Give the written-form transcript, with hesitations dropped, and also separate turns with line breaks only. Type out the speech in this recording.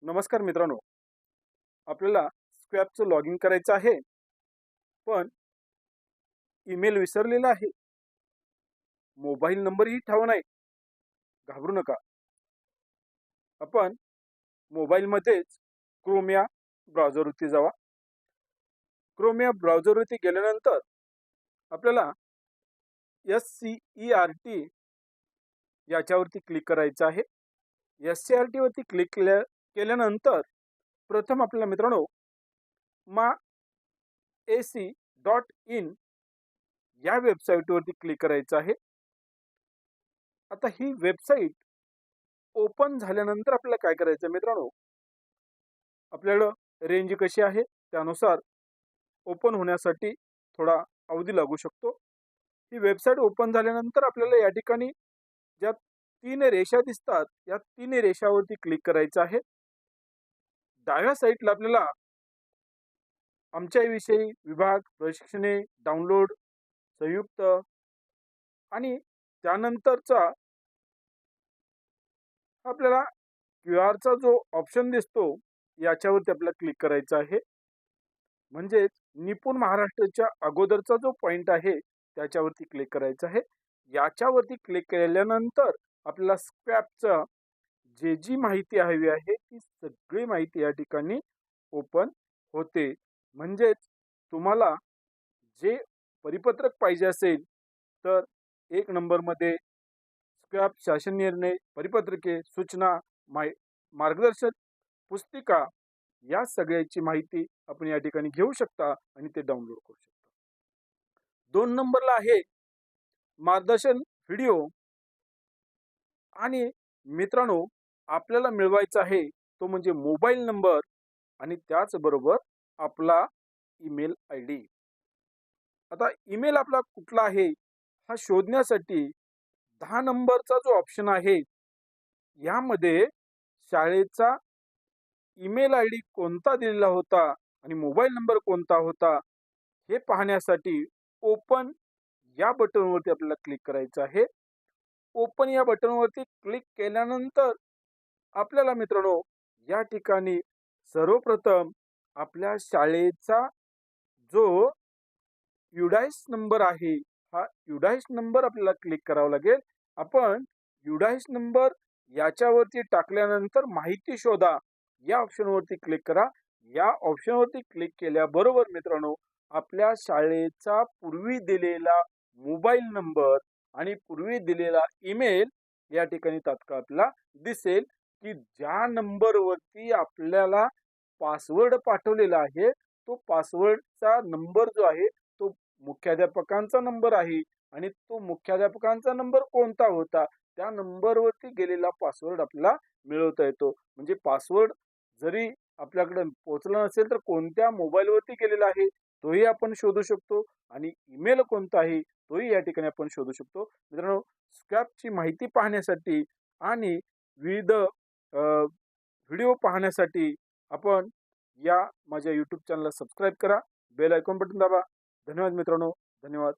नमस्कार मित्रांनो, आपल्याला स्क्रॅपचं लॉगिन करायचं आहे, पण ईमेल विसरलेला आहे. मोबाईल नंबरही ठाऊक नाही. घाबरू नका. आपण मोबाईलमध्येच क्रोम या ब्राउझरवरती जावा. क्रोम या ब्राउझरवरती गेल्यानंतर आपल्याला SCERT याच्यावरती क्लिक करायचं आहे. SCERT वरती क्लिक केल्यानंतर प्रथम आपल्याला मित्रांनो MAAC.in या वेबसाईटवरती क्लिक करायचं आहे. आता ही वेबसाईट ओपन झाल्यानंतर आपल्याला काय करायचं मित्रांनो, आपल्याला रेंज कशी आहे त्यानुसार ओपन होण्यासाठी थोडा अवधी लागू शकतो. ही वेबसाईट ओपन झाल्यानंतर आपल्याला या ठिकाणी ज्या 3 रेषा दिसतात, या 3 रेषावरती क्लिक करायचं आहे. डाव्या साईडला आपल्याला आमच्याविषयी विभाग, प्रशिक्षणे, डाउनलोड, संयुक्त आणि त्यानंतरचा आपल्याला क्यूआरचा जो ऑप्शन दिसतो याच्यावरती आपल्याला क्लिक करायचं आहे. म्हणजेच निपुण महाराष्ट्राच्या अगोदरचा जो पॉइंट आहे त्याच्यावरती क्लिक करायचं आहे. याच्यावरती क्लिक केल्यानंतर आपल्याला स्क्रॅपचं जी माहिती हवी आहे ती सगळी माहिती या ठिकाणी ओपन होते. म्हणजेच तुम्हाला जे परिपत्रक पाहिजे असेल तर 1 नंबरमध्ये स्क्रॅप शासन निर्णय, परिपत्रके, सूचना, मार्गदर्शक पुस्तिका या सगळ्याची माहिती आपण या ठिकाणी घेऊ शकता आणि ते डाउनलोड करू शकता. 2 नंबरला आहे मार्गदर्शन व्हिडिओ आणि मित्रांनो आपल्याला मिळवायचा आहे तो म्हणजे मोबाईल नंबर आणि त्याचबरोबर आपला ईमेल आयडी. आता ईमेल आपला कुठला आहे हा शोधण्यासाठी 10 नंबरचा जो ऑप्शन आहे यामध्ये शाळेचा ईमेल आयडी कोणता दिलेला होता आणि मोबाईल नंबर कोणता होता हे पाहण्यासाठी ओपन या बटनवरती आपल्याला क्लिक करायचं आहे. ओपन या बटनवरती क्लिक केल्यानंतर आपल्याला मित्रांनो या ठिकाणी सर्वप्रथम आपल्या शाळेचा जो युडाइस नंबर आहे, हा युडाइस नंबर आपल्याला क्लिक करावा लागेल. आपण युडाइस नंबर याच्यावरती टाकल्यानंतर माहिती शोधा या ऑप्शनवरती क्लिक करा. या ऑप्शनवरती क्लिक केल्याबरोबर मित्रांनो आपल्या शाळेचा पूर्वी दिलेला मोबाईल नंबर आणि पूर्वी दिलेला ईमेल या ठिकाणी तात्काळ आपल्याला दिसेल की ज्या नंबरवरती आपल्याला पासवर्ड पाठवलेला आहे तो पासवर्डचा नंबर जो आहे तो मुख्याध्यापकांचा नंबर आहे आणि तो मुख्याध्यापकांचा नंबर कोणता होता त्या नंबरवरती गेलेला पासवर्ड आपल्याला मिळवता येतो. म्हणजे पासवर्ड जरी आपल्याकडे पोहोचला नसेल तर कोणत्या मोबाईलवरती गेलेला आहे तोही आपण शोधू शकतो आणि ईमेल कोणता आहे तोही या ठिकाणी आपण शोधू शकतो. मित्रांनो स्क्रॅपची माहिती पाहण्यासाठी आणि विविध व्हिडिओ पाहण्यासाठी आपण या माझ्या YouTube चॅनलला सबस्क्राईब करा, बेल आयकॉन बटन दाबा. धन्यवाद मित्रांनो, धन्यवाद.